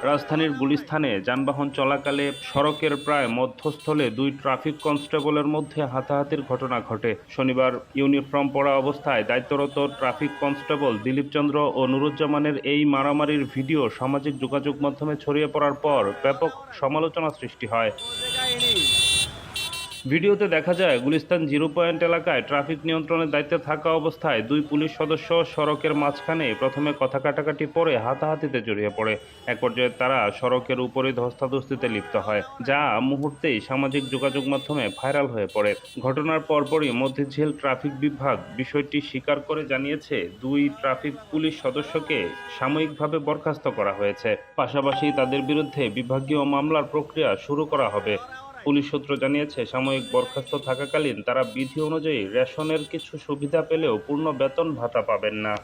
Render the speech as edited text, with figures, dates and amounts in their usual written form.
রাজধানীর গুলিস্তানে যানবাহন চলাকালে সড়কের প্রায় মধ্যস্থলে দুই ট্রাফিক কনস্টেবলের মধ্যে হাতাহাতির ঘটনা ঘটে। শনিবার ইউনিফর্ম পরা অবস্থায় দায়িত্বরত ট্রাফিক কনস্টেবল দিলীপ চন্দ্র ও নুরুজ্জামানের এই মারামারির ভিডিও সামাজিক যোগাযোগ মাধ্যমে ছড়িয়ে পড়ার পর ব্যাপক সমালোচনা সৃষ্টি হয়। ভিডিওতে দেখা যায় গুলিস্তান 0 পয়েন্ট এলাকায় ট্রাফিক নিয়ন্ত্রণের দায়িত্বে থাকা অবস্থায় দুই পুলিশ সদস্য সড়কের মাঝখানে প্রথমে কথা কাটাকাটি পরে হাতাহাতিতে জড়িয়ে পড়ে। এক পর্যায়ে তারা সড়কের উপরে ধস্তাধস্তিতে লিপ্ত হয়, যা মুহূর্তেই সামাজিক যোগাযোগ মাধ্যমে ভাইরাল হয়ে পড়ে। ঘটনার পরপরই মতিঝিল ট্রাফিক বিভাগ বিষয়টি স্বীকার করে জানিয়েছে দুই ট্রাফিক পুলিশ সদস্যকে সাময়িকভাবে বরখাস্ত করা হয়েছে। পাশাপাশি তাদের বিরুদ্ধে বিভাগীয় মামলার প্রক্রিয়া শুরু করা হবে। পুলিশ সূত্র জানিয়েছে, সাময়িক বরখাস্ত থাকাকালীন তারা বিধি অনুযায়ী রেশনের কিছু সুবিধা পেলেও পূর্ণ বেতন ভাতা পাবেন না।